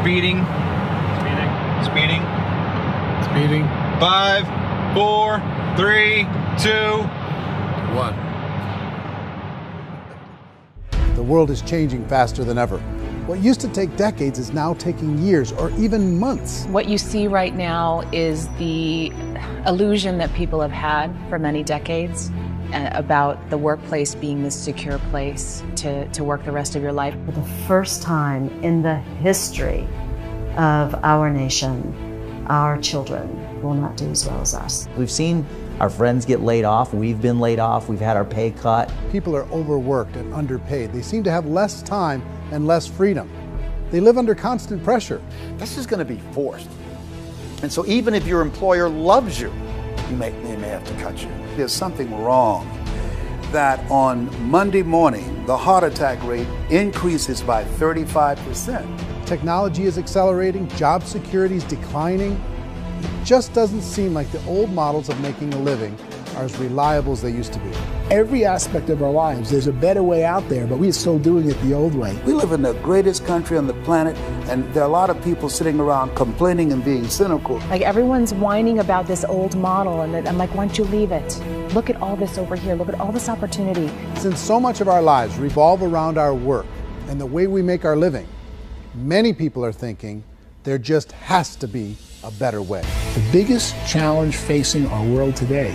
Speeding. Speeding. Speeding. 5, 4, 3, 2, 1. The world is changing faster than ever. What used to take decades is now taking years or even months. What you see right now is the illusion that people have had for many decades about the workplace being this secure place to work the rest of your life. For the first time in the history of our nation, our children will not do as well as us. We've seen our friends get laid off, we've been laid off, we've had our pay cut. People are overworked and underpaid. They seem to have less time and less freedom. They live under constant pressure. This is going to be forced. And so even if your employer loves you, they may have to cut you. There's something wrong that on Monday morning, the heart attack rate increases by 35%. Technology is accelerating, job security is declining. It just doesn't seem like the old models of making a living are as reliable as they used to be. Every aspect of our lives, there's a better way out there, but we're still doing it the old way. We live in the greatest country on the planet, and there are a lot of people sitting around complaining and being cynical. Like everyone's whining about this old model, and I'm like, why don't you leave it? Look at all this over here, look at all this opportunity. Since so much of our lives revolve around our work and the way we make our living, many people are thinking there just has to be a better way. The biggest challenge facing our world today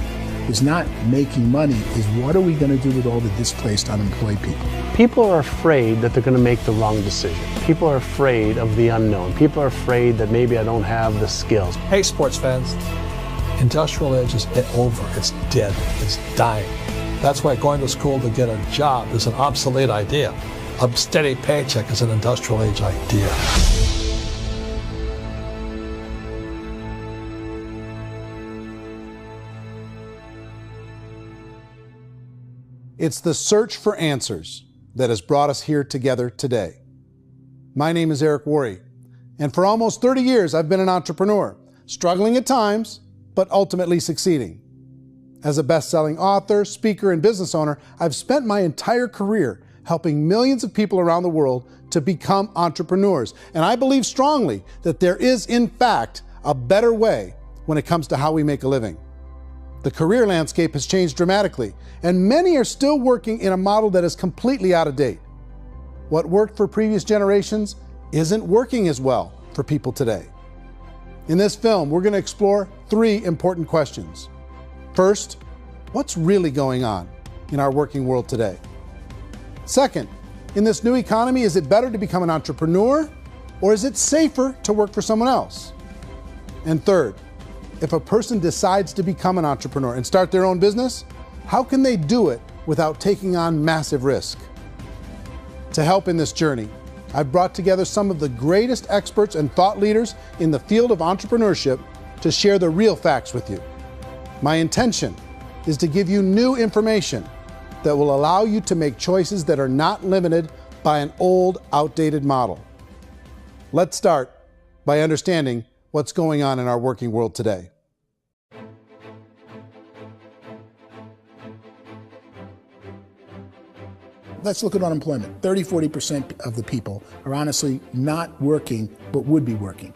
is not making money, is what are we going to do with all the displaced, unemployed people? People are afraid that they're going to make the wrong decision. People are afraid of the unknown. People are afraid that maybe I don't have the skills. Hey, sports fans, industrial age is over. It's dead. It's dying. That's why going to school to get a job is an obsolete idea. A steady paycheck is an industrial age idea. It's the search for answers that has brought us here together today. My name is Eric Worre, and for almost 30 years I've been an entrepreneur, struggling at times, but ultimately succeeding. As a best-selling author, speaker, and business owner, I've spent my entire career helping millions of people around the world to become entrepreneurs. And I believe strongly that there is, in fact, a better way when it comes to how we make a living. The career landscape has changed dramatically, and many are still working in a model that is completely out of date. What worked for previous generations isn't working as well for people today. In this film, we're going to explore 3 important questions. First, what's really going on in our working world today? Second, in this new economy, is it better to become an entrepreneur, or is it safer to work for someone else? And third, if a person decides to become an entrepreneur and start their own business, how can they do it without taking on massive risk? To help in this journey, I've brought together some of the greatest experts and thought leaders in the field of entrepreneurship to share the real facts with you. My intention is to give you new information that will allow you to make choices that are not limited by an old, outdated model. Let's start by understanding what's going on in our working world today. Let's look at unemployment. 30–40% of the people are honestly not working, but would be working.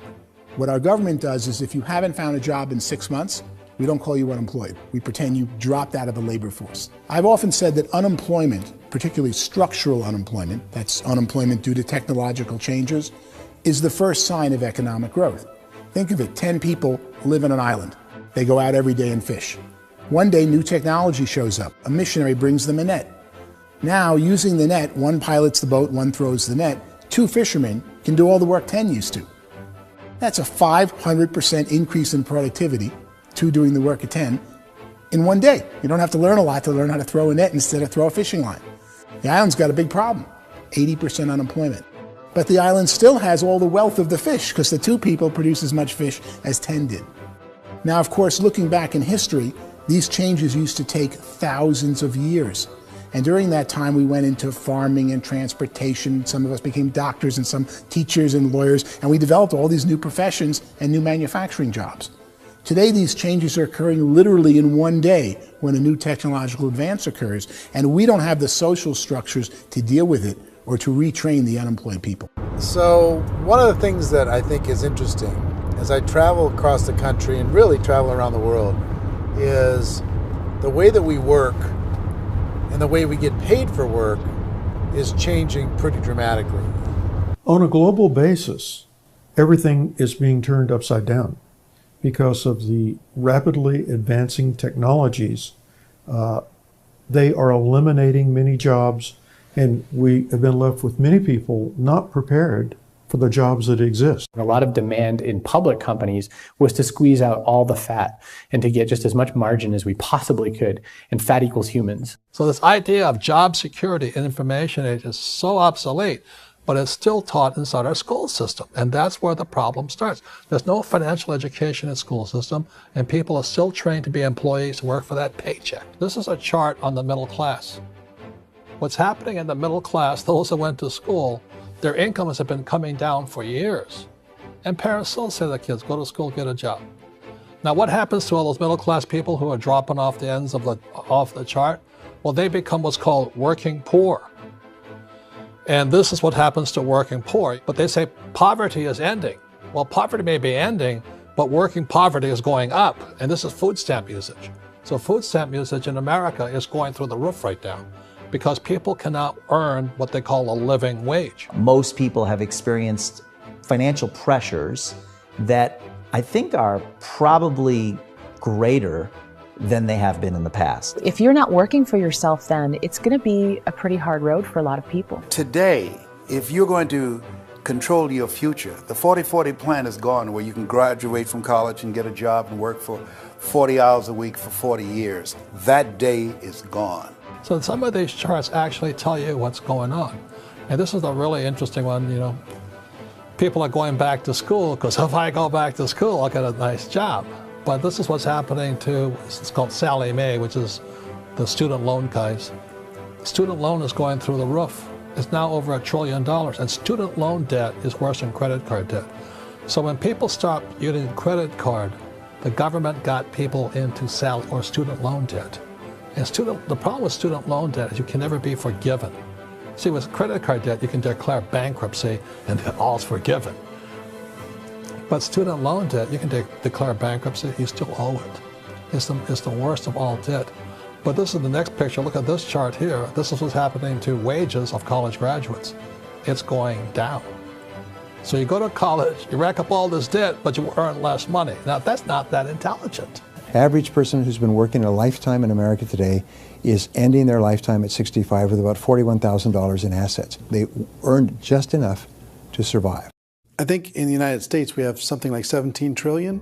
What our government does is if you haven't found a job in 6 months, we don't call you unemployed. We pretend you dropped out of the labor force. I've often said that unemployment, particularly structural unemployment, that's unemployment due to technological changes, is the first sign of economic growth. Think of it, 10 people live on an island. They go out every day and fish. One day, new technology shows up. A missionary brings them a net. Now, using the net, one pilots the boat, one throws the net. 2 fishermen can do all the work 10 used to. That's a 500% increase in productivity, 2 doing the work of 10, in one day. You don't have to learn a lot to learn how to throw a net instead of throw a fishing line. The island's got a big problem, 80% unemployment. But the island still has all the wealth of the fish because the 2 people produce as much fish as 10 did. Now, of course, looking back in history, these changes used to take thousands of years. And during that time, we went into farming and transportation. Some of us became doctors and some teachers and lawyers, and we developed all these new professions and new manufacturing jobs. Today, these changes are occurring literally in one day when a new technological advance occurs, and we don't have the social structures to deal with it or to retrain the unemployed people. So one of the things that I think is interesting as I travel across the country and really travel around the world is the way that we work and the way we get paid for work is changing pretty dramatically. On a global basis, everything is being turned upside down because of the rapidly advancing technologies. They are eliminating many jobs, and we have been left with many people not prepared for the jobs that exist. A lot of demand in public companies was to squeeze out all the fat and to get just as much margin as we possibly could, and fat equals humans. So this idea of job security in information age is so obsolete, but it's still taught inside our school system, and that's where the problem starts. There's no financial education in school system, and people are still trained to be employees who work for that paycheck. This is a chart on the middle class. What's happening in the middle class, those that went to school, their incomes have been coming down for years. And parents still say to their kids, go to school, get a job. Now what happens to all those middle class people who are dropping off the ends of the chart? Well, they become what's called working poor. And this is what happens to working poor. But they say poverty is ending. Well, poverty may be ending, but working poverty is going up. And this is food stamp usage. So food stamp usage in America is going through the roof right now, because people cannot earn what they call a living wage. Most people have experienced financial pressures that I think are probably greater than they have been in the past. If you're not working for yourself, then it's going to be a pretty hard road for a lot of people. Today, if you're going to control your future, the 40-40 plan is gone, where you can graduate from college and get a job and work for 40 hours a week for 40 years. That day is gone. So some of these charts actually tell you what's going on. And this is a really interesting one, you know. People are going back to school because if I go back to school, I'll get a nice job. But this is what's happening to, it's called Sallie Mae, which is the student loan guys. Student loan is going through the roof. It's now over $1 trillion, and student loan debt is worse than credit card debt. So when people stopped using credit card, the government got people into student loan debt. And the problem with student loan debt is you can never be forgiven. See, with credit card debt, you can declare bankruptcy and then all's forgiven. But student loan debt, you can declare bankruptcy, you still owe it. It's the worst of all debt. But this is the next picture. Look at this chart here. This is what's happening to wages of college graduates. It's going down. So you go to college, you rack up all this debt, but you earn less money. Now, that's not that intelligent. Average person who's been working a lifetime in America today is ending their lifetime at 65 with about $41,000 in assets. They earned just enough to survive. I think in the United States we have something like 17 trillion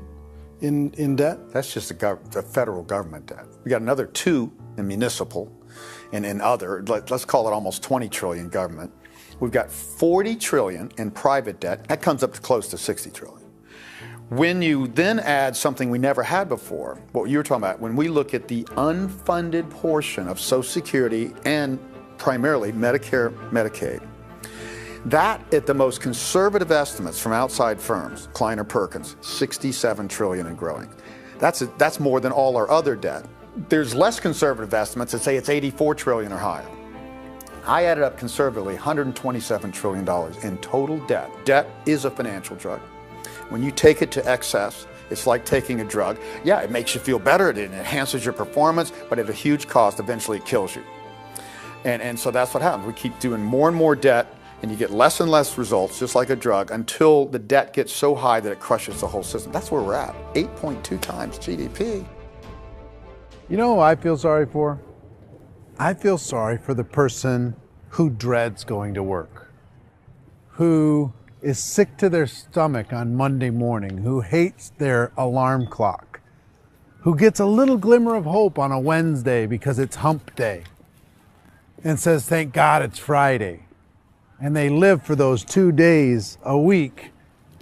in debt. That's just the federal government debt. We got another 2 in municipal and in other, let's call it almost 20 trillion government. We've got 40 trillion in private debt. That comes up to close to 60 trillion. When you then add something we never had before, what you were talking about, when we look at the unfunded portion of Social Security and primarily Medicare, Medicaid, that, at the most conservative estimates from outside firms, Kleiner Perkins, 67 trillion and growing. That's more than all our other debt. There's less conservative estimates that say it's 84 trillion or higher. I added up conservatively $127 trillion in total debt. Debt is a financial drug. When you take it to excess, it's like taking a drug. Yeah, it makes you feel better, it enhances your performance, but at a huge cost, eventually it kills you. And so that's what happens. We keep doing more and more debt, and you get less and less results, just like a drug, until the debt gets so high that it crushes the whole system. That's where we're at, 8.2 times GDP. You know who I feel sorry for? I feel sorry for the person who dreads going to work, who is sick to their stomach on Monday morning, who hates their alarm clock, who gets a little glimmer of hope on a Wednesday because it's hump day and says, thank God it's Friday. And they live for those 2 days a week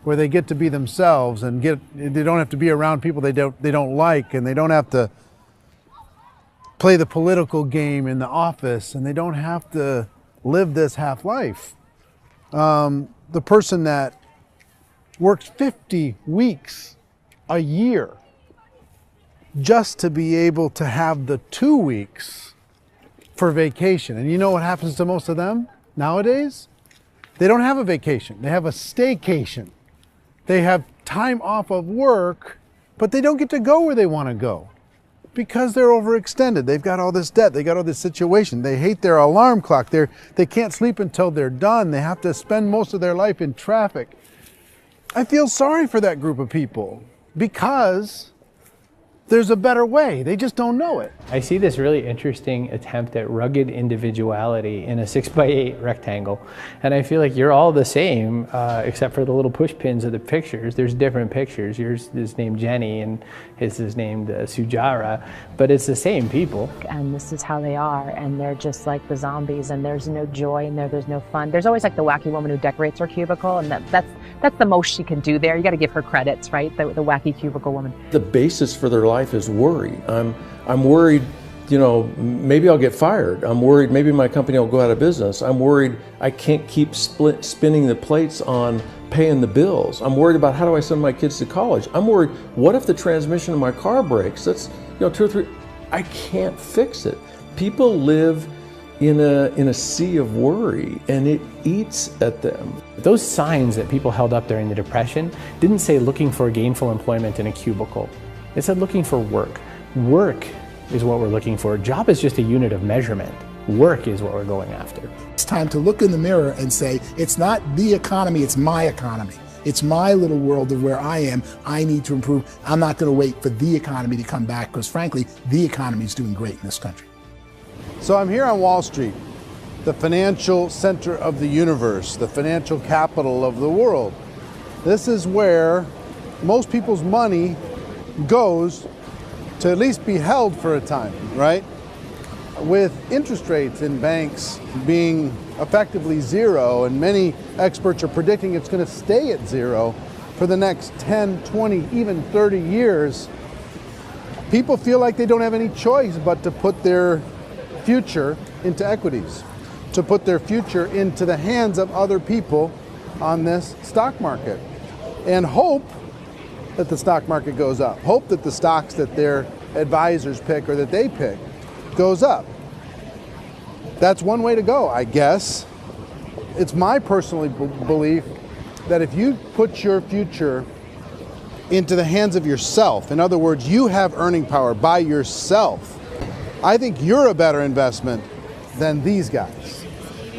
where they get to be themselves and they don't have to be around people they don't like, and they don't have to play the political game in the office, and they don't have to live this half life. The person that works 50 weeks a year just to be able to have the 2 weeks for vacation. And you know what happens to most of them nowadays? They don't have a vacation. They have a staycation. They have time off of work, but they don't get to go where they want to go because they're overextended. They've got all this debt. They got all this situation. They hate their alarm clock. They can't sleep until they're done. They have to spend most of their life in traffic. I feel sorry for that group of people because there's a better way. They just don't know it. I see this really interesting attempt at rugged individuality in a 6x8 rectangle. And I feel like you're all the same, except for the little push pins of the pictures. There's different pictures. Yours is named Jenny and his is named Sujara, but it's the same people. And this is how they are, and they're just like the zombies, and there's no joy in there, there's no fun. There's always like the wacky woman who decorates her cubicle, and that's the most she can do there. You got to give her credits, right? The wacky cubicle woman. The basis for their life is worry. I'm worried, you know, maybe I'll get fired. I'm worried maybe my company will go out of business. I'm worried I can't keep spinning the plates on paying the bills. I'm worried about how do I send my kids to college. I'm worried, what if the transmission of my car breaks? That's, you know, 2 or 3, I can't fix it. People live in a sea of worry, and it eats at them. Those signs that people held up during the Depression didn't say looking for gainful employment in a cubicle. It said looking for work. Work is what we're looking for. Job is just a unit of measurement. Work is what we're going after. It's time to look in the mirror and say, it's not the economy, it's my economy. It's my little world of where I am. I need to improve. I'm not going to wait for the economy to come back because frankly, the economy is doing great in this country. So I'm here on Wall Street, the financial center of the universe, the financial capital of the world. This is where most people's money goes to at least be held for a time, right? With interest rates in banks being effectively zero, and many experts are predicting it's going to stay at zero for the next 10, 20, even 30 years, people feel like they don't have any choice but to put their future into equities, to put their future into the hands of other people on this stock market, and hope that the stock market goes up, hope that the stocks that their advisors pick or that they pick goes up. That's one way to go, I guess. It's my personal belief that if you put your future into the hands of yourself, in other words, you have earning power by yourself, I think you're a better investment than these guys.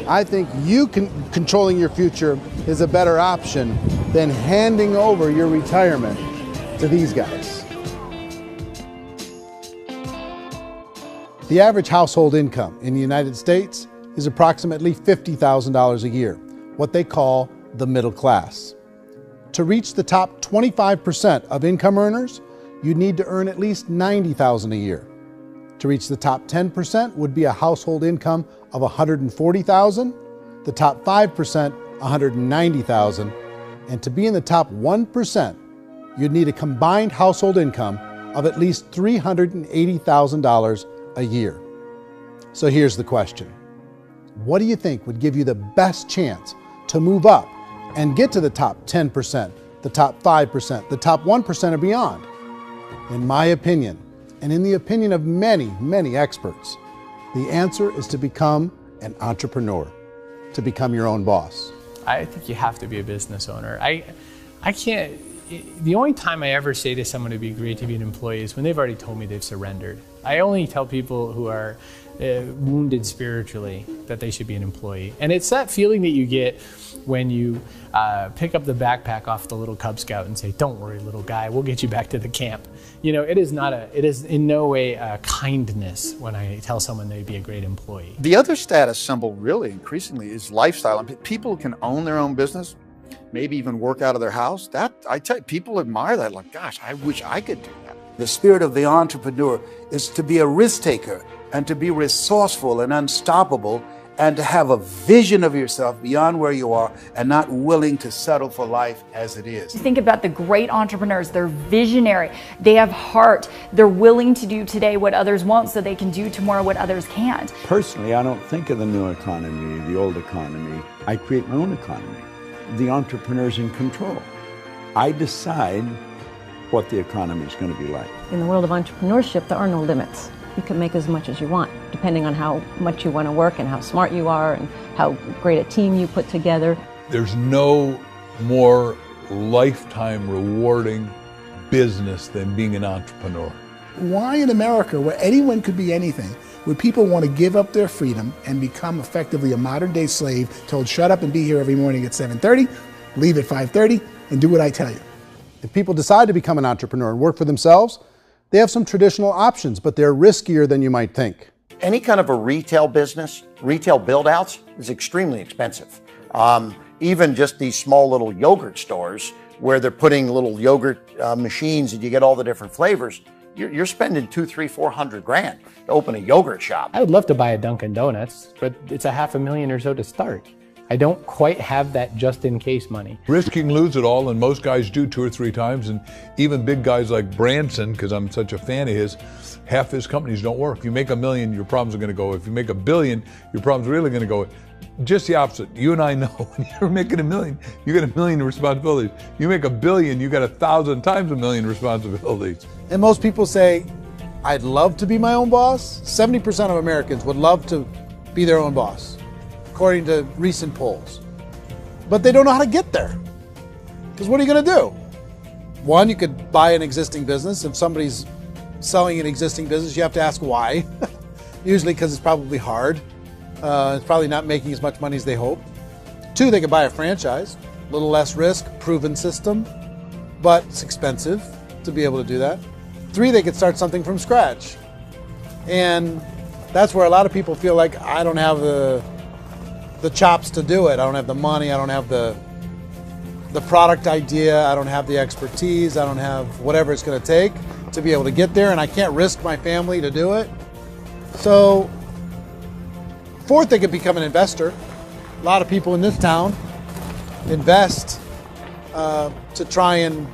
I think you controlling your future is a better option than handing over your retirement to these guys. The average household income in the United States is approximately $50,000 a year, what they call the middle class. To reach the top 25% of income earners, you'd need to earn at least $90,000 a year. To reach the top 10% would be a household income of $140,000, the top 5%, $190,000, and to be in the top 1%, you'd need a combined household income of at least $380,000 a year. So here's the question. What do you think would give you the best chance to move up and get to the top 10%, the top 5%, the top 1% or beyond? In my opinion, and in the opinion of many, many experts, the answer is to become an entrepreneur, to become your own boss. I think you have to be a business owner. I can't, the only time I ever say to someone it'd be great to be an employee is when they've already told me they've surrendered. I only tell people who are wounded spiritually that they should be an employee. And it's that feeling that you get when you pick up the backpack off the little Cub Scout and say, "Don't worry, little guy, we'll get you back to the camp." You know, it is in no way a kindness when I tell someone they'd be a great employee. The other status symbol really increasingly is lifestyle. I mean, people can own their own business, maybe even work out of their house. That, I tell you, people admire that, like, gosh, I wish I could do that. The spirit of the entrepreneur is to be a risk taker and to be resourceful and unstoppable and to have a vision of yourself beyond where you are and not willing to settle for life as it is. Think about the great entrepreneurs. They're visionary. They have heart. They're willing to do today what others won't so they can do tomorrow what others can't. Personally, I don't think of the new economy, the old economy. I create my own economy. The entrepreneur's in control. I decide what the economy is going to be like. In the world of entrepreneurship, there are no limits. You can make as much as you want, depending on how much you want to work and how smart you are and how great a team you put together. There's no more lifetime rewarding business than being an entrepreneur. Why in America, where anyone could be anything, would people want to give up their freedom and become effectively a modern-day slave, told shut up and be here every morning at 7:30, leave at 5:30, and do what I tell you? If people decide to become an entrepreneur and work for themselves, they have some traditional options, but they're riskier than you might think. Any kind of a retail business, retail build-outs, is extremely expensive. Even just these small little yogurt stores where they're putting little yogurt machines and you get all the different flavors, you're spending $200,000, $300,000, $400,000 to open a yogurt shop. I would love to buy a Dunkin' Donuts, but it's $500,000 or so to start. I don't quite have that just in case money. Risk you can lose it all, and most guys do 2 or 3 times, and even big guys like Branson, because I'm such a fan of his, half his companies don't work. If you make $1 million, your problems are going to go. If you make $1 billion, your problem's really going to go. Just the opposite. You and I know when you're making $1 million, you get $1 million responsibilities. You make $1 billion, you got 1,000 times $1 million responsibilities. And most people say, I'd love to be my own boss. 70% of Americans would love to be their own boss, according to recent polls. But they don't know how to get there. Because what are you going to do? One, you could buy an existing business. If somebody's selling an existing business, you have to ask why. Usually because it's probably hard. It's probably not making as much money as they hope. 2, they could buy a franchise. A little less risk, proven system, but it's expensive to be able to do that. 3, they could start something from scratch. And that's where a lot of people feel like, I don't have the chops to do it. I don't have the money. I don't have the product idea. I don't have the expertise. I don't have whatever it's going to take to be able to get there, and I can't risk my family to do it. So, 4th, they could become an investor. A lot of people in this town invest to try and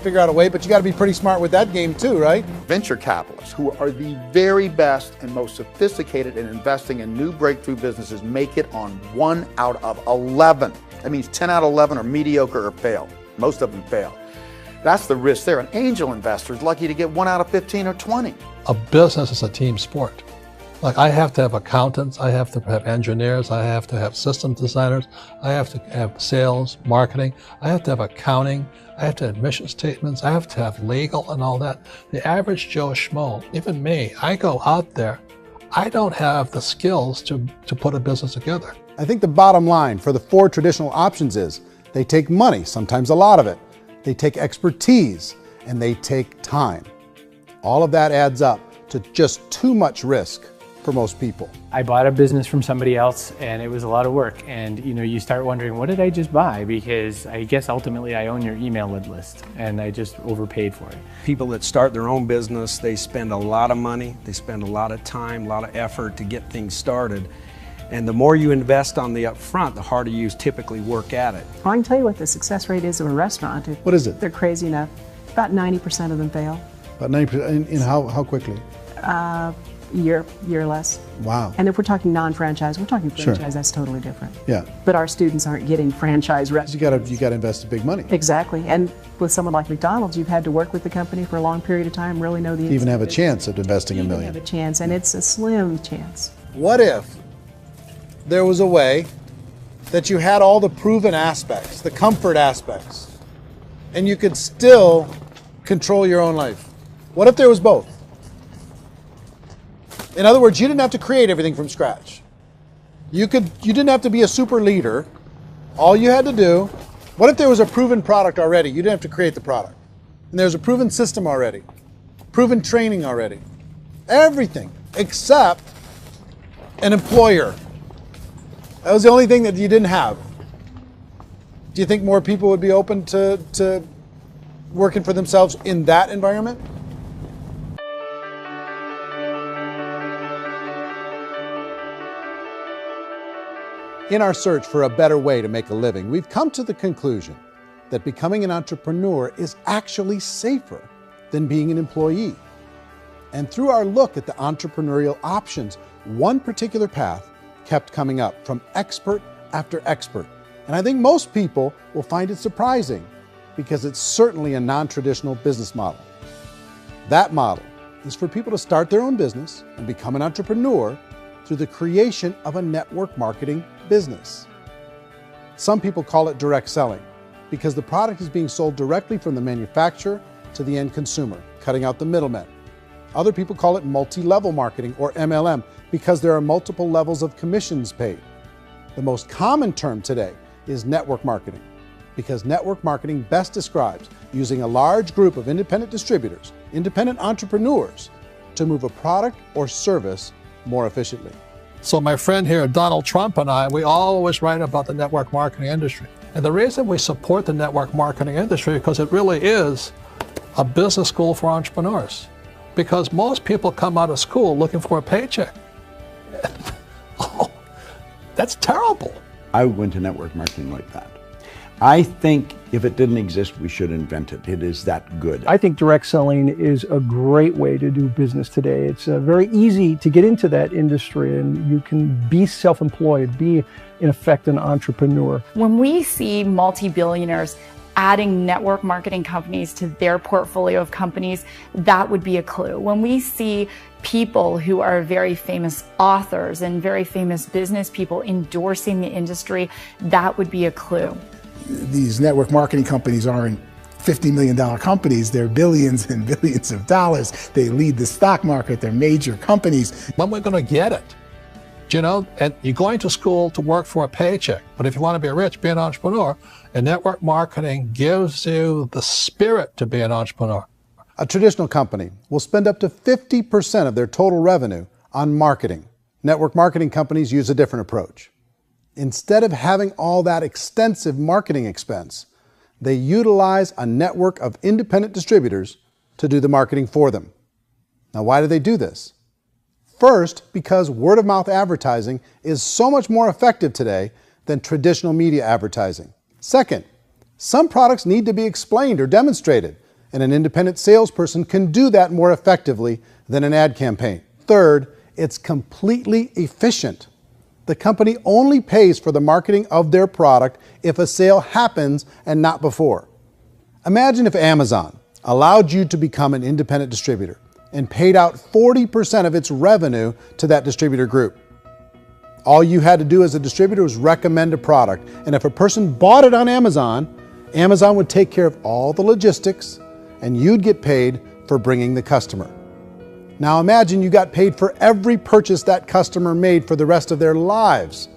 figure out a way, but you got to be pretty smart with that game too, right? Venture capitalists, who are the very best and most sophisticated in investing in new breakthrough businesses, make it on 1 out of 11. That means 10 out of 11 are mediocre or fail. Most of them fail. That's the risk there. An angel investor is lucky to get 1 out of 15 or 20. A business is a team sport. Like, I have to have accountants, I have to have engineers, I have to have system designers, I have to have sales, marketing, I have to have accounting, I have to have mission statements, I have to have legal and all that. The average Joe Schmo, even me, I go out there, I don't have the skills to put a business together. I think the bottom line for the 4 traditional options is they take money, sometimes a lot of it. They take expertise, and they take time. All of that adds up to just too much risk for most people. I bought a business from somebody else and it was a lot of work. And you start wondering, what did I just buy? Because I guess ultimately I own your email list and I just overpaid for it. People that start their own business, they spend a lot of money, they spend a lot of time, a lot of effort to get things started. And the more you invest on the upfront, the harder you typically work at it. I can tell you what the success rate is of a restaurant. What is it? They're crazy enough. About 90% of them fail. About 90%, in how quickly? Year less. Wow. And if we're talking non-franchise, we're talking franchise, Sure. That's totally different. Yeah. But our students aren't getting franchise restaurants. You got to invest big money. Exactly. And with someone like McDonald's, you've had to work with the company for a long period of time, really know the You even have a business. chance at investing $1 million. Have a chance, and it's a slim chance. What if there was a way that you had all the proven aspects, the comfort aspects, and you could still control your own life? What if there was both? In other words, you didn't have to create everything from scratch. You didn't have to be a super leader. All you had to do, what if there was a proven product already? You didn't have to create the product. And there's a proven system already, proven training already. Everything except an employer. That was the only thing that you didn't have. Do you think more people would be open to working for themselves in that environment? In our search for a better way to make a living, we've come to the conclusion that becoming an entrepreneur is actually safer than being an employee. And through our look at the entrepreneurial options, one particular path kept coming up from expert after expert. And I think most people will find it surprising because it's certainly a non-traditional business model. That model is for people to start their own business and become an entrepreneur through the creation of a network marketing business. Some people call it direct selling because the product is being sold directly from the manufacturer to the end consumer, cutting out the middlemen. Other people call it multi-level marketing, or MLM, because there are multiple levels of commissions paid. The most common term today is network marketing, because network marketing best describes using a large group of independent distributors, independent entrepreneurs, to move a product or service more efficiently. So my friend here, Donald Trump, and I, we always write about the network marketing industry. And the reason we support the network marketing industry is because it really is a business school for entrepreneurs. Because most people come out of school looking for a paycheck. Oh, that's terrible. I went to network marketing like that. I think if it didn't exist, we should invent it. It is that good. I think direct selling is a great way to do business today. It's very easy to get into that industry, and you can be self-employed, be in effect an entrepreneur. When we see multi-billionaires adding network marketing companies to their portfolio of companies, that would be a clue. When we see people who are very famous authors and very famous business people endorsing the industry, that would be a clue. These network marketing companies aren't $50 million companies, they're billions and billions of dollars. They lead the stock market, they're major companies. When we're going to get it? You know, and you're going to school to work for a paycheck, but if you want to be rich, be an entrepreneur, and network marketing gives you the spirit to be an entrepreneur. A traditional company will spend up to 50% of their total revenue on marketing. Network marketing companies use a different approach. Instead of having all that extensive marketing expense, they utilize a network of independent distributors to do the marketing for them. Now, why do they do this? First, because word-of-mouth advertising is so much more effective today than traditional media advertising. Second, some products need to be explained or demonstrated, and an independent salesperson can do that more effectively than an ad campaign. Third, it's completely efficient. The company only pays for the marketing of their product if a sale happens and not before. Imagine if Amazon allowed you to become an independent distributor and paid out 40% of its revenue to that distributor group. All you had to do as a distributor was recommend a product, and if a person bought it on Amazon, Amazon would take care of all the logistics, and you'd get paid for bringing the customer. Now imagine you got paid for every purchase that customer made for the rest of their lives.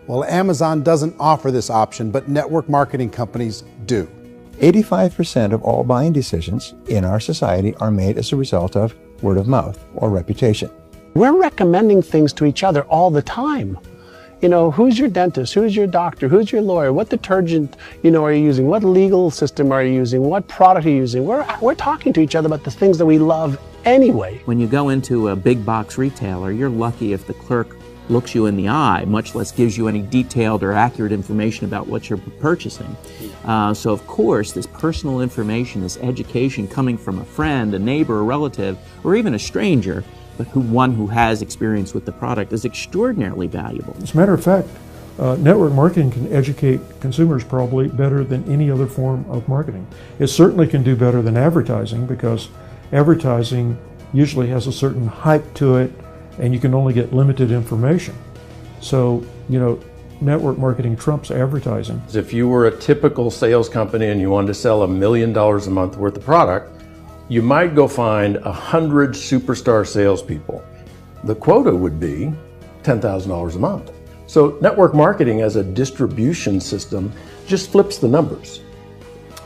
Well, Amazon doesn't offer this option, but network marketing companies do. 85% of all buying decisions in our society are made as a result of word of mouth or reputation. We're recommending things to each other all the time. You know, who's your dentist? Who's your doctor? Who's your lawyer? What detergent, are you using? What legal system are you using? What product are you using? We're talking to each other about the things that we love anyway. When you go into a big box retailer, you're lucky if the clerk looks you in the eye, much less gives you any detailed or accurate information about what you're purchasing. So of course, this personal information, this education coming from a friend, a neighbor, a relative, or even a stranger, but one who has experience with the product is extraordinarily valuable. As a matter of fact, network marketing can educate consumers probably better than any other form of marketing. It certainly can do better than advertising, because advertising usually has a certain hype to it, and you can only get limited information. So, network marketing trumps advertising. If you were a typical sales company and you wanted to sell $1 million a month worth of product, you might go find 100 superstar salespeople. The quota would be $10,000 a month. So network marketing as a distribution system just flips the numbers.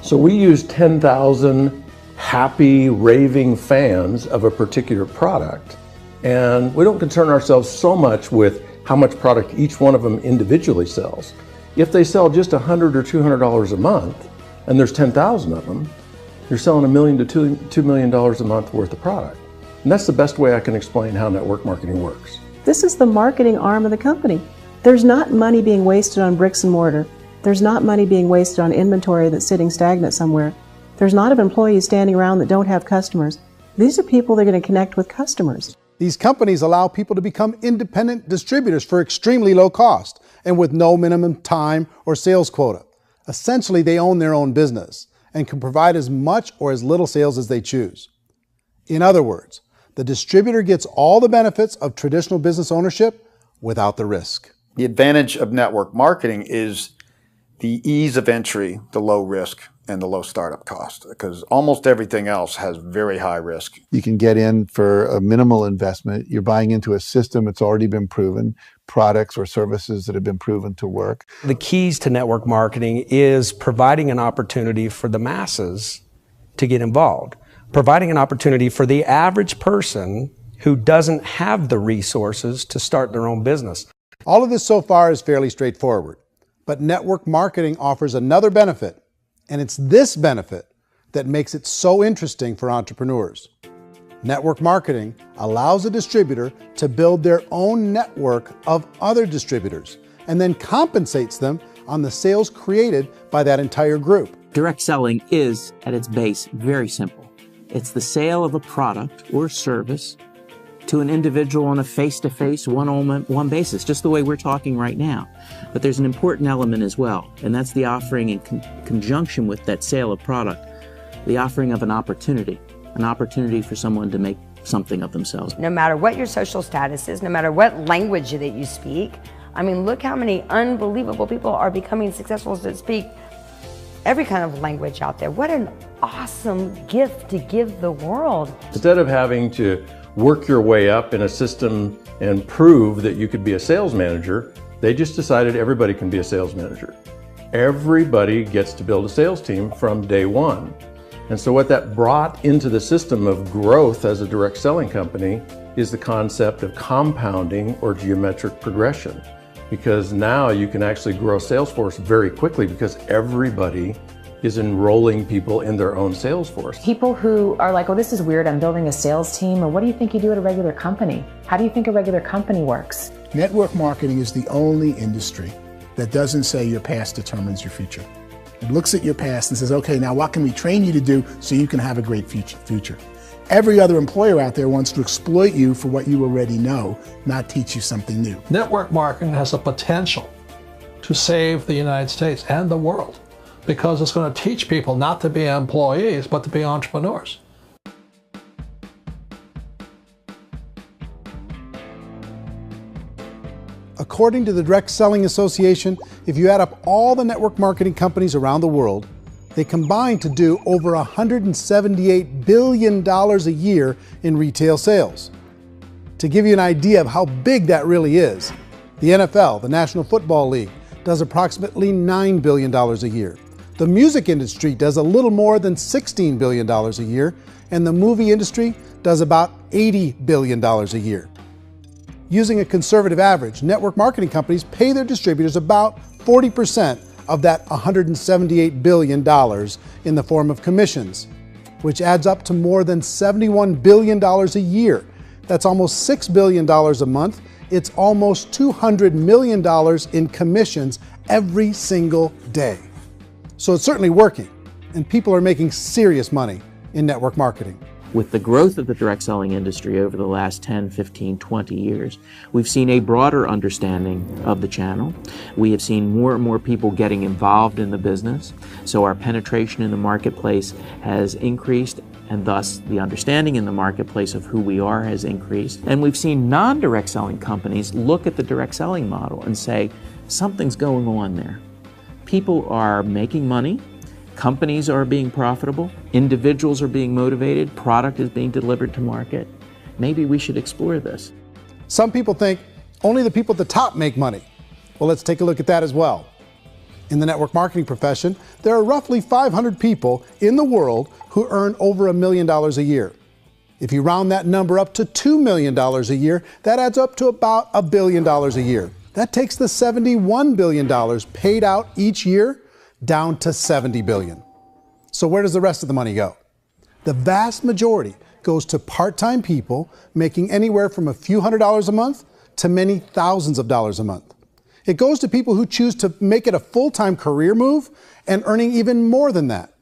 So we use 10,000 happy, raving fans of a particular product, and we don't concern ourselves so much with how much product each one of them individually sells. If they sell just $100 or $200 a month, and there's 10,000 of them, you're selling $1 million to $2 million a month worth of product. And that's the best way I can explain how network marketing works. This is the marketing arm of the company. There's not money being wasted on bricks and mortar. There's not money being wasted on inventory that's sitting stagnant somewhere. There's not employees standing around that don't have customers. These are people that are going to connect with customers. These companies allow people to become independent distributors for extremely low cost and with no minimum time or sales quota. Essentially, they own their own business and can provide as much or as little sales as they choose. In other words, the distributor gets all the benefits of traditional business ownership without the risk. The advantage of network marketing is the ease of entry, the low risk, and the low startup cost, because almost everything else has very high risk. You can get in for a minimal investment. You're buying into a system that's already been proven, products or services that have been proven to work. The keys to network marketing is providing an opportunity for the masses to get involved, providing an opportunity for the average person who doesn't have the resources to start their own business. All of this so far is fairly straightforward, but network marketing offers another benefit, and it's this benefit that makes it so interesting for entrepreneurs. Network marketing allows a distributor to build their own network of other distributors and then compensates them on the sales created by that entire group. Direct selling is, at its base, very simple. It's the sale of a product or service to an individual on a face-to-face, one-on-one basis, just the way we're talking right now. But there's an important element as well, and that's the offering in conjunction with that sale of product, the offering of an opportunity for someone to make something of themselves. No matter what your social status is, no matter what language that you speak, I mean, look how many unbelievable people are becoming successful to speak every kind of language out there. What an awesome gift to give the world. Instead of having to work your way up in a system and prove that you could be a sales manager, they just decided everybody can be a sales manager. Everybody gets to build a sales team from day one. And so what that brought into the system of growth as a direct selling company is the concept of compounding or geometric progression. Because now you can actually grow a sales force very quickly because everybody is enrolling people in their own sales force. People who are like, oh, this is weird, I'm building a sales team, or what do you think you do at a regular company? How do you think a regular company works? Network marketing is the only industry that doesn't say your past determines your future. It looks at your past and says, okay, now what can we train you to do so you can have a great future? Every other employer out there wants to exploit you for what you already know, not teach you something new. Network marketing has the potential to save the United States and the world because it's going to teach people not to be employees, but to be entrepreneurs. According to the Direct Selling Association, if you add up all the network marketing companies around the world, they combine to do over $178 billion a year in retail sales. To give you an idea of how big that really is, the NFL, the National Football League, does approximately $9 billion a year. The music industry does a little more than $16 billion a year, and the movie industry does about $80 billion a year. Using a conservative average, network marketing companies pay their distributors about 40% of that $178 billion in the form of commissions, which adds up to more than $71 billion a year. That's almost $6 billion a month. It's almost $200 million in commissions every single day. So it's certainly working, and people are making serious money in network marketing. With the growth of the direct selling industry over the last 10, 15, 20 years, we've seen a broader understanding of the channel. We have seen more and more people getting involved in the business, so our penetration in the marketplace has increased, and thus the understanding in the marketplace of who we are has increased. And we've seen non-direct selling companies look at the direct selling model and say, something's going on there. People are making money. Companies are being profitable, individuals are being motivated, product is being delivered to market. Maybe we should explore this. Some people think only the people at the top make money. Well, let's take a look at that as well. In the network marketing profession, there are roughly 500 people in the world who earn over $1 million a year. If you round that number up to $2 million a year, that adds up to about $1 billion a year. That takes the $71 billion paid out each year down to $70 billion. So where does the rest of the money go? The vast majority goes to part-time people making anywhere from a few $100s a month to many thousands of dollars a month. It goes to people who choose to make it a full-time career move and earning even more than that.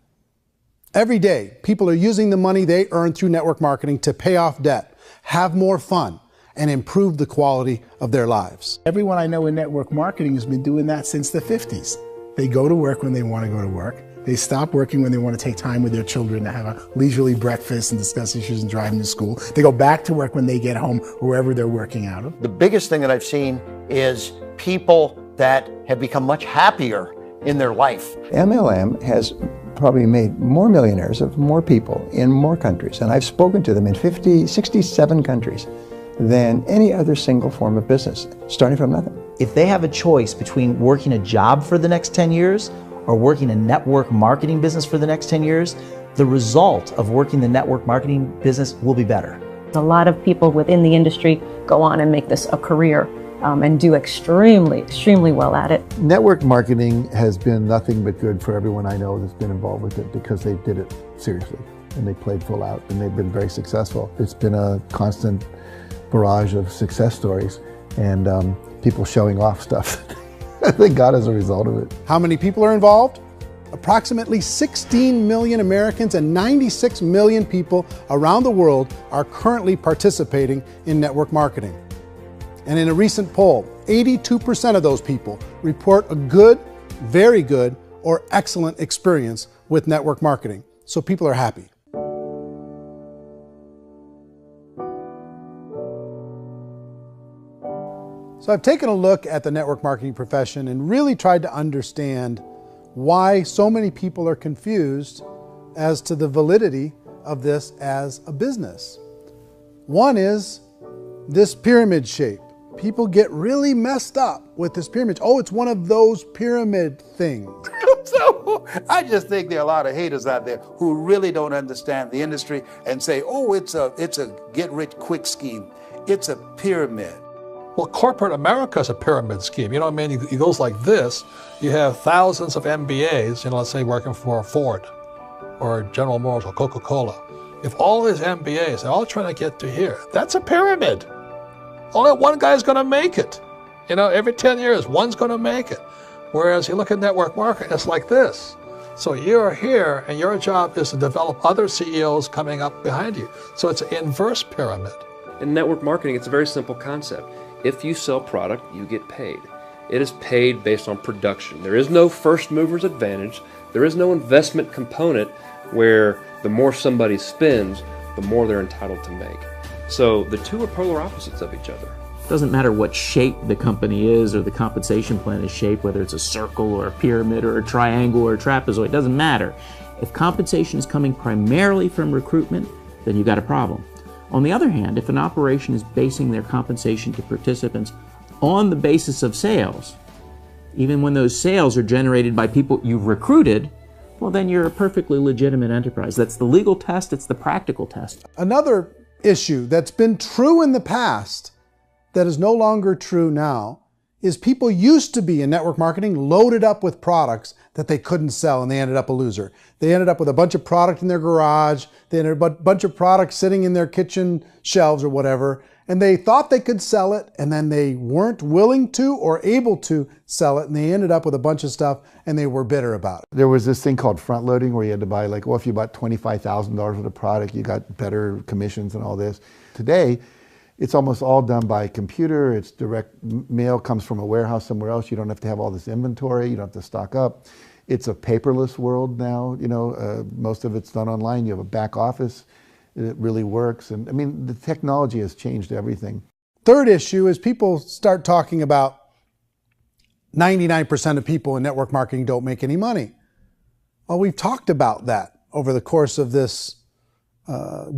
Every day, people are using the money they earn through network marketing to pay off debt, have more fun, and improve the quality of their lives. Everyone I know in network marketing has been doing that since the 50s. They go to work when they want to go to work. They stop working when they want to take time with their children to have a leisurely breakfast and discuss issues and drive them to school. They go back to work when they get home, wherever they're working out of. The biggest thing that I've seen is people that have become much happier in their life. MLM has probably made more millionaires of more people in more countries, and I've spoken to them in 67 countries, than any other single form of business, starting from nothing. If they have a choice between working a job for the next 10 years or working a network marketing business for the next 10 years, the result of working the network marketing business will be better. A lot of people within the industry go on and make this a career and do extremely well at it. Network marketing has been nothing but good for everyone I know that's been involved with it because they did it seriously and they played full out and they've been very successful. It's been a constant barrage of success stories and people showing off stuff that they got as a result of it. How many people are involved? Approximately 16 million Americans and 96 million people around the world are currently participating in network marketing. And in a recent poll, 82% of those people report a good, very good, or excellent experience with network marketing. So people are happy. So I've taken a look at the network marketing profession and really tried to understand why so many people are confused as to the validity of this as a business. One is this pyramid shape. People get really messed up with this pyramid. Oh, it's one of those pyramid things. So I just think there are a lot of haters out there who really don't understand the industry and say, oh, it's a get-rich-quick scheme. It's a pyramid. Well, corporate America is a pyramid scheme. You know what I mean? It goes like this. You have thousands of MBAs, let's say working for Ford or General Motors or Coca-Cola. If all these MBAs, they're all trying to get to here, that's a pyramid. Only one guy's going to make it. Every 10 years, one's going to make it. Whereas you look at network marketing, it's like this. So you're here, and your job is to develop other CEOs coming up behind you. So it's an inverse pyramid. In network marketing, it's a very simple concept. If you sell product, you get paid. It is paid based on production. There is no first mover's advantage. There is no investment component where the more somebody spends, the more they're entitled to make. So the two are polar opposites of each other. It doesn't matter what shape the company is or the compensation plan is shaped, whether it's a circle or a pyramid or a triangle or a trapezoid, it doesn't matter. If compensation is coming primarily from recruitment, then you've got a problem. On the other hand, if an operation is basing their compensation to participants on the basis of sales, even when those sales are generated by people you've recruited, well, then you're a perfectly legitimate enterprise. That's the legal test, it's the practical test. Another issue that's been true in the past that is no longer true now is people used to be in network marketing loaded up with products that they couldn't sell and they ended up a loser. They ended up with a bunch of product in their garage, they ended up with a bunch of products sitting in their kitchen shelves or whatever, and they thought they could sell it and then they weren't willing to or able to sell it and they ended up with a bunch of stuff and they were bitter about it. There was this thing called front loading where you had to buy if you bought $25,000 worth of product, you got better commissions and all this. Today, it's almost all done by computer. It's direct mail comes from a warehouse somewhere else. You don't have to have all this inventory. You don't have to stock up. It's a paperless world now. Most of it's done online. You have a back office. It really works. And I mean, the technology has changed everything. Third issue is people start talking about 99% of people in network marketing don't make any money. Well, we've talked about that over the course of this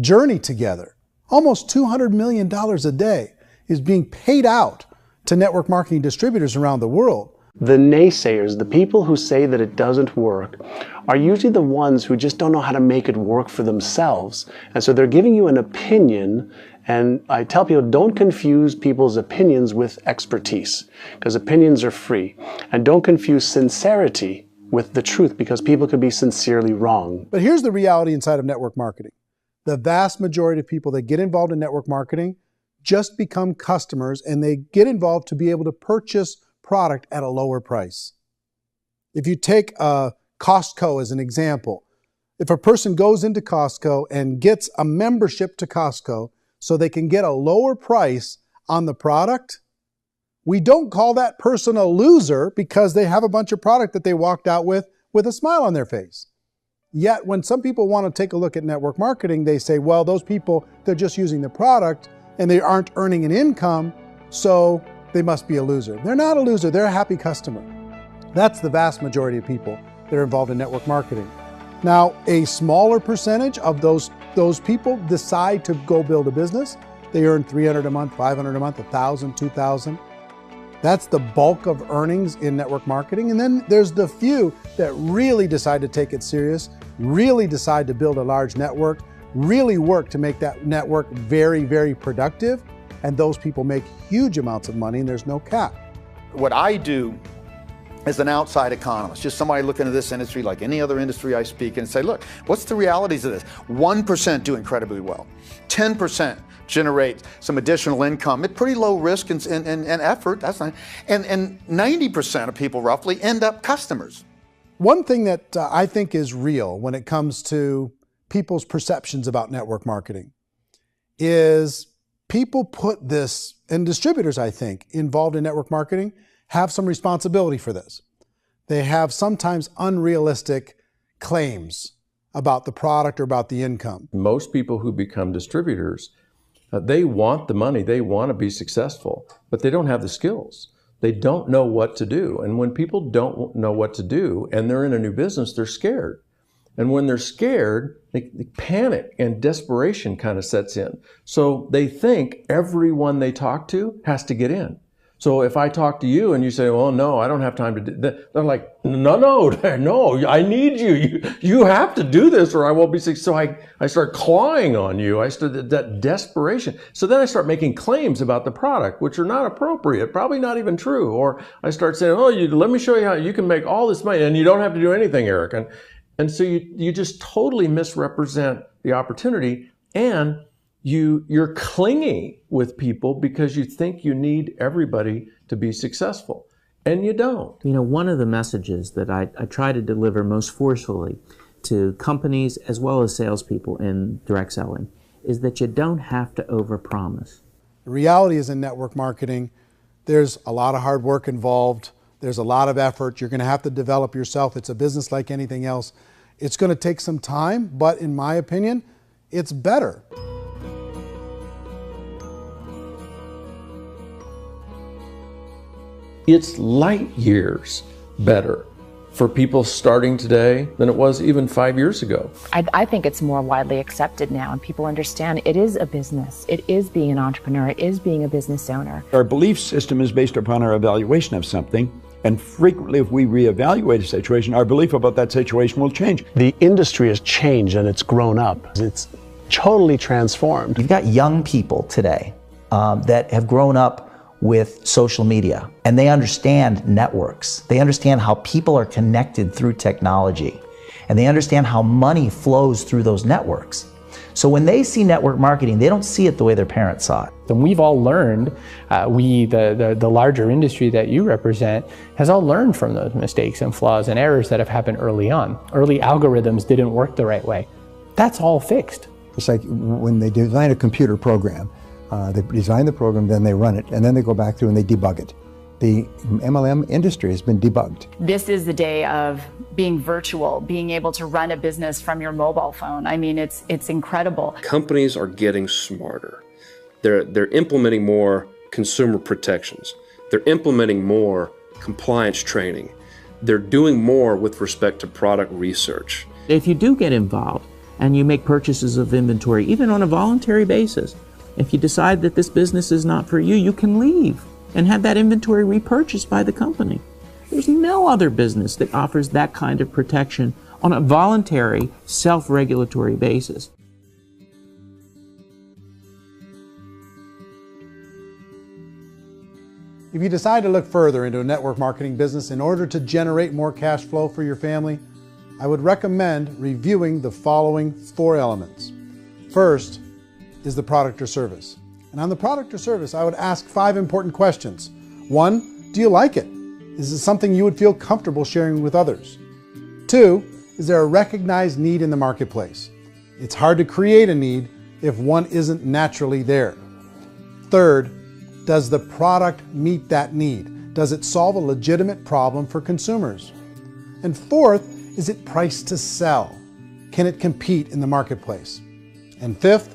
journey together. Almost $200 million a day is being paid out to network marketing distributors around the world. The naysayers, the people who say that it doesn't work, are usually the ones who just don't know how to make it work for themselves. And so they're giving you an opinion, and I tell people, don't confuse people's opinions with expertise, because opinions are free. And don't confuse sincerity with the truth, because people could be sincerely wrong. But here's the reality inside of network marketing. The vast majority of people that get involved in network marketing just become customers and they get involved to be able to purchase product at a lower price. If you take Costco as an example, if a person goes into Costco and gets a membership to Costco so they can get a lower price on the product, we don't call that person a loser because they have a bunch of product that they walked out with a smile on their face. Yet when some people want to take a look at network marketing, they say, well, those people, they're just using the product and they aren't earning an income, so they must be a loser. They're not a loser, they're a happy customer. That's the vast majority of people that are involved in network marketing. Now, a smaller percentage of those people decide to go build a business. They earn $300 a month, $500 a month, $1,000, $2,000. That's the bulk of earnings in network marketing. And then there's the few that really decide to take it serious, really decide to build a large network, really work to make that network very, very productive. And those people make huge amounts of money and there's no cap. What I do as an outside economist, just somebody looking at this industry like any other industry I speak and say, look, what's the realities of this? 1% do incredibly well. 10% generate some additional income at pretty low risk and effort. That's not, and 90% of people roughly end up customers. One thing that I think is real when it comes to people's perceptions about network marketing is people put this, and distributors, I think, involved in network marketing have some responsibility for this. They have sometimes unrealistic claims about the product or about the income. Most people who become distributors, they want the money, they want to be successful, but they don't have the skills. They don't know what to do. And when people don't know what to do and they're in a new business, they're scared. And when they're scared, they panic and desperation kind of sets in. So they think everyone they talk to has to get in. So if I talk to you and you say, well, no, I don't have time to do that, they're like, no, I need you. You have to do this or I won't be successful. So I start clawing on you. I start that desperation. So then I start making claims about the product, which are not appropriate, probably not even true. Or I start saying, oh, let me show you how you can make all this money and you don't have to do anything, Eric. And so you just totally misrepresent the opportunity, and you're clingy with people because you think you need everybody to be successful, and you don't. You know, one of the messages that I try to deliver most forcefully to companies as well as salespeople in direct selling is that you don't have to overpromise. The reality is in network marketing, there's a lot of hard work involved. There's a lot of effort. You're going to have to develop yourself. It's a business like anything else. It's going to take some time, but in my opinion, it's better. It's light years better for people starting today than it was even 5 years ago. I think it's more widely accepted now, and people understand it is a business. It is being an entrepreneur. It is being a business owner. Our belief system is based upon our evaluation of something. And frequently, if we reevaluate a situation, our belief about that situation will change. The industry has changed and it's grown up. It's totally transformed. You've got young people today that have grown up with social media, and they understand networks. They understand how people are connected through technology, and they understand how money flows through those networks. So when they see network marketing, they don't see it the way their parents saw it. And we've all learned, the larger industry that you represent, has all learned from those mistakes and flaws and errors that have happened early on. Early algorithms didn't work the right way. That's all fixed. It's like when they design a computer program, they design the program, then they run it, and then they go back through and they debug it. The MLM industry has been debugged. This is the day of being virtual, being able to run a business from your mobile phone. I mean, it's incredible. Companies are getting smarter. They're implementing more consumer protections. They're implementing more compliance training. They're doing more with respect to product research. If you do get involved and you make purchases of inventory, even on a voluntary basis, if you decide that this business is not for you, you can leave and have that inventory repurchased by the company. There's no other business that offers that kind of protection on a voluntary, self-regulatory basis. If you decide to look further into a network marketing business in order to generate more cash flow for your family, I would recommend reviewing the following 4 elements. First is the product or service. And on the product or service, I would ask 5 important questions. 1, do you like it? Is it something you would feel comfortable sharing with others? 2, is there a recognized need in the marketplace? It's hard to create a need if one isn't naturally there. 3rd, does the product meet that need? Does it solve a legitimate problem for consumers? And 4th, is it priced to sell? Can it compete in the marketplace? And 5th,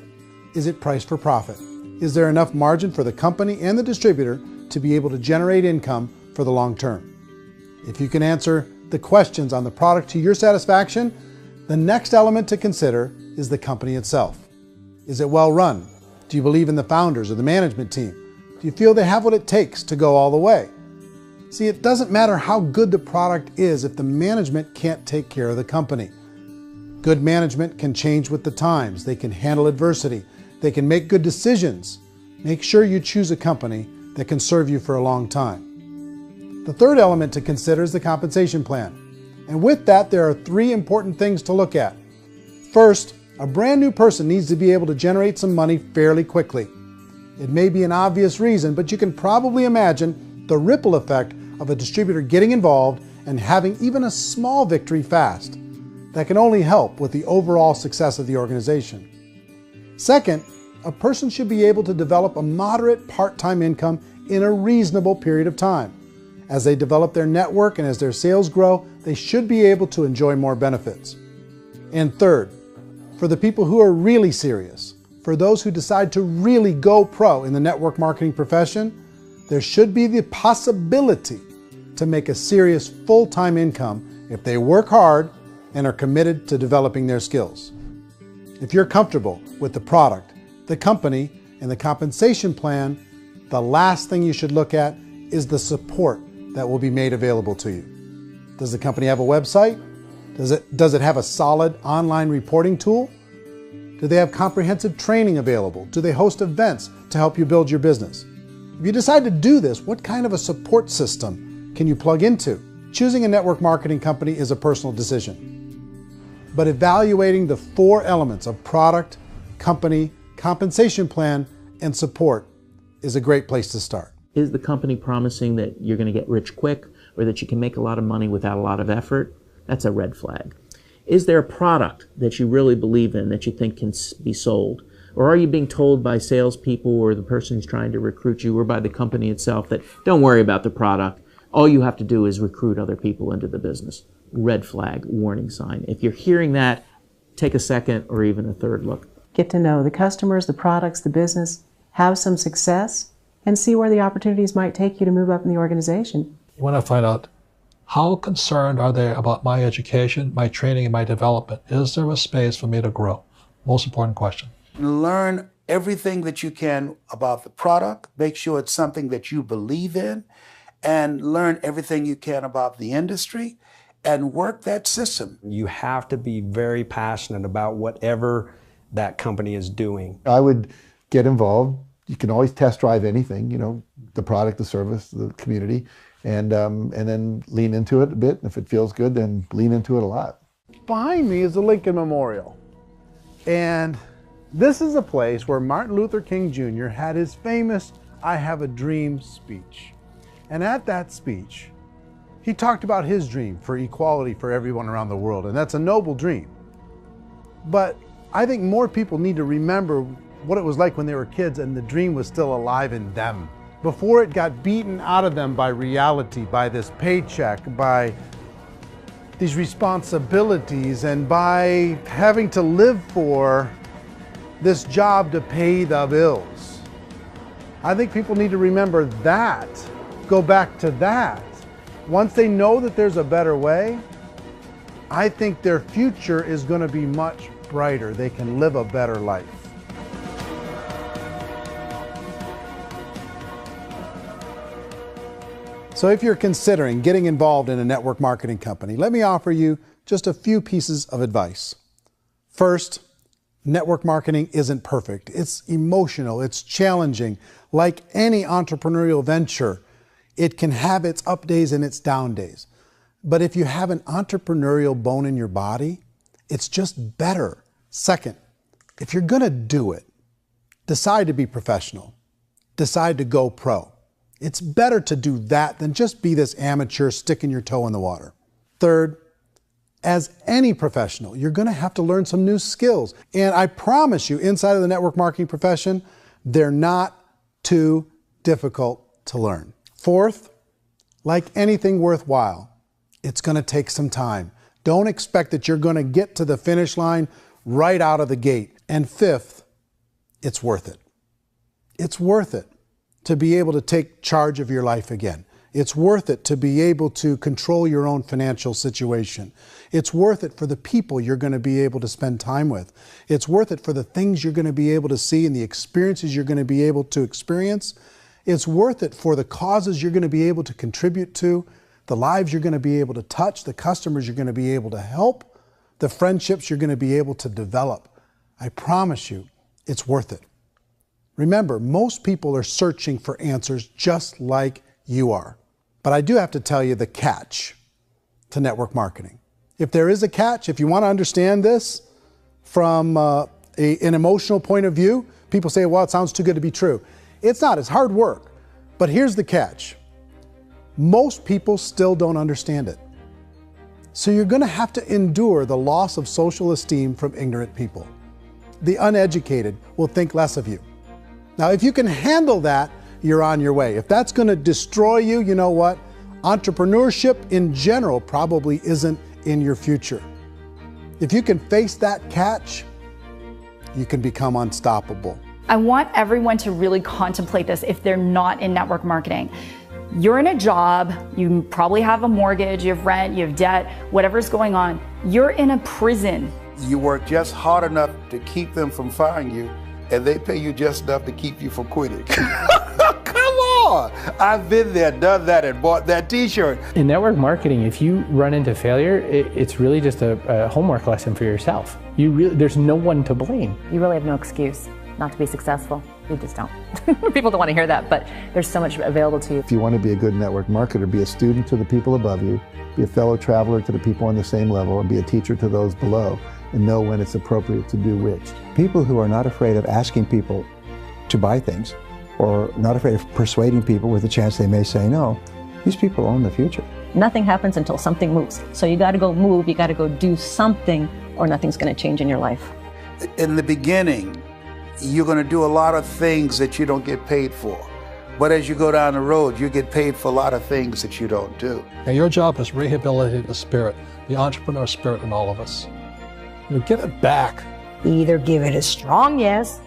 is it priced for profit? Is there enough margin for the company and the distributor to be able to generate income for the long term? If you can answer the questions on the product to your satisfaction, the next element to consider is the company itself. Is it well run? Do you believe in the founders or the management team? Do you feel they have what it takes to go all the way? See, it doesn't matter how good the product is if the management can't take care of the company. Good management can change with the times. They can handle adversity. They can make good decisions. Make sure you choose a company that can serve you for a long time. The third element to consider is the compensation plan. And with that, there are 3 important things to look at. First, a brand new person needs to be able to generate some money fairly quickly. It may be an obvious reason, but you can probably imagine the ripple effect of a distributor getting involved and having even a small victory fast. That can only help with the overall success of the organization. Second, a person should be able to develop a moderate part-time income in a reasonable period of time. As they develop their network and as their sales grow, they should be able to enjoy more benefits. And third, for the people who are really serious, for those who decide to really go pro in the network marketing profession, there should be the possibility to make a serious full-time income if they work hard and are committed to developing their skills. If you're comfortable with the product, the company, and the compensation plan, the last thing you should look at is the support that will be made available to you. Does the company have a website? Does it have a solid online reporting tool? Do they have comprehensive training available? Do they host events to help you build your business? If you decide to do this, what kind of a support system can you plug into? Choosing a network marketing company is a personal decision. But evaluating the 4 elements of product, company, compensation plan, and support is a great place to start. Is the company promising that you're going to get rich quick or that you can make a lot of money without a lot of effort? That's a red flag. Is there a product that you really believe in that you think can be sold? Or are you being told by salespeople or the person who's trying to recruit you or by the company itself that don't worry about the product, all you have to do is recruit other people into the business? Red flag, warning sign. If you're hearing that, take a second or even a third look. Get to know the customers, the products, the business, have some success, and see where the opportunities might take you to move up in the organization. You want to find out, how concerned are they about my education, my training, and my development? Is there a space for me to grow? Most important question. Learn everything that you can about the product. Make sure it's something that you believe in, and learn everything you can about the industry and work that system. You have to be very passionate about whatever that company is doing. I would get involved. You can always test drive anything, you know, the product, the service, the community, and then lean into it a bit. If it feels good, then lean into it a lot. Behind me is the Lincoln Memorial. And this is a place where Martin Luther King Jr. had his famous "I Have a Dream" speech. And at that speech, he talked about his dream for equality for everyone around the world, and that's a noble dream. But I think more people need to remember what it was like when they were kids and the dream was still alive in them, before it got beaten out of them by reality, by this paycheck, by these responsibilities, and by having to live for this job to pay the bills. I think people need to remember that, go back to that. Once they know that there's a better way, I think their future is going to be much brighter. They can live a better life. So if you're considering getting involved in a network marketing company, let me offer you just a few pieces of advice. First, network marketing isn't perfect. It's emotional, it's challenging. Like any entrepreneurial venture, it can have its up days and its down days. But if you have an entrepreneurial bone in your body, it's just better. Second, if you're gonna do it, decide to be professional. Decide to go pro. It's better to do that than just be this amateur sticking your toe in the water. Third, as any professional, you're gonna have to learn some new skills. And I promise you, inside of the network marketing profession, they're not too difficult to learn. Fourth, like anything worthwhile, it's gonna take some time. Don't expect that you're gonna get to the finish line right out of the gate. And fifth, it's worth it. It's worth it to be able to take charge of your life again. It's worth it to be able to control your own financial situation. It's worth it for the people you're going to be able to spend time with. It's worth it for the things you're going to be able to see and the experiences you're going to be able to experience. It's worth it for the causes you're going to be able to contribute to, the lives you're going to be able to touch, the customers you're going to be able to help, the friendships you're going to be able to develop. I promise you, it's worth it. Remember, most people are searching for answers just like you are. But I do have to tell you the catch to network marketing. If there is a catch, if you want to understand this from an emotional point of view, people say, well, it sounds too good to be true. It's not, it's hard work. But here's the catch. Most people still don't understand it. So you're going to have to endure the loss of social esteem from ignorant people. The uneducated will think less of you. Now, if you can handle that, you're on your way. If that's going to destroy you, you know what? Entrepreneurship in general probably isn't in your future. If you can face that catch, you can become unstoppable. I want everyone to really contemplate this if they're not in network marketing. You're in a job, you probably have a mortgage, you have rent, you have debt, whatever's going on. You're in a prison. You work just hard enough to keep them from firing you, and they pay you just enough to keep you from quitting. Come on! I've been there, done that, and bought that t-shirt. In network marketing, if you run into failure, it's really just a homework lesson for yourself. There's no one to blame. You really have no excuse not to be successful. You just don't. People don't want to hear that, but there's so much available to you. If you want to be a good network marketer, be a student to the people above you, be a fellow traveler to the people on the same level, and be a teacher to those below, and know when it's appropriate to do which. People who are not afraid of asking people to buy things, or not afraid of persuading people with a chance they may say no, these people own the future. Nothing happens until something moves. So you got to go move, you got to go do something, or nothing's going to change in your life. In the beginning, you're going to do a lot of things that you don't get paid for. But as you go down the road, you get paid for a lot of things that you don't do. And your job is rehabilitate the spirit, the entrepreneur spirit in all of us. Get it back. Either give it a strong yes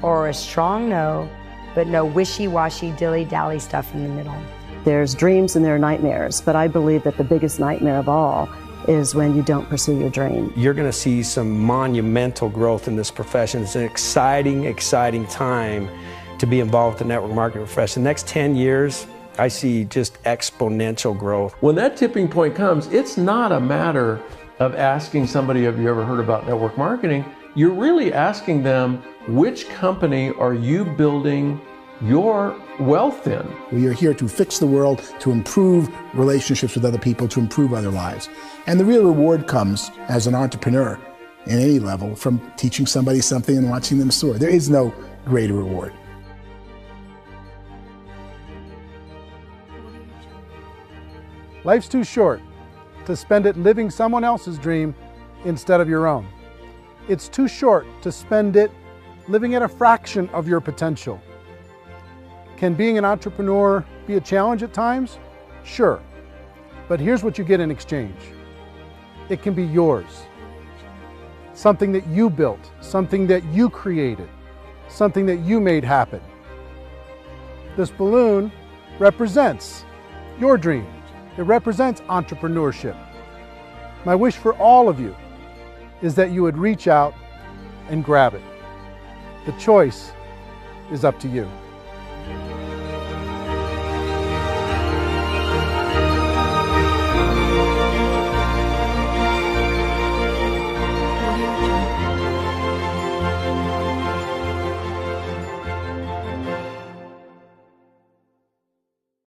or a strong no, but no wishy-washy, dilly-dally stuff in the middle. There's dreams and there are nightmares, but I believe that the biggest nightmare of all is when you don't pursue your dream. You're going to see some monumental growth in this profession. It's an exciting, exciting time to be involved with the network marketing profession. The next 10 years, I see just exponential growth. When that tipping point comes, it's not a matter of asking somebody, have you ever heard about network marketing? You're really asking them, which company are you building your wealth in? We are here to fix the world, to improve relationships with other people, to improve other lives. And the real reward comes as an entrepreneur in any level from teaching somebody something and watching them soar. There is no greater reward. Life's too short to spend it living someone else's dream instead of your own. It's too short to spend it living at a fraction of your potential. Can being an entrepreneur be a challenge at times? Sure. But here's what you get in exchange. It can be yours. Something that you built, something that you created, something that you made happen. This balloon represents your dream. It represents entrepreneurship. My wish for all of you is that you would reach out and grab it. The choice is up to you.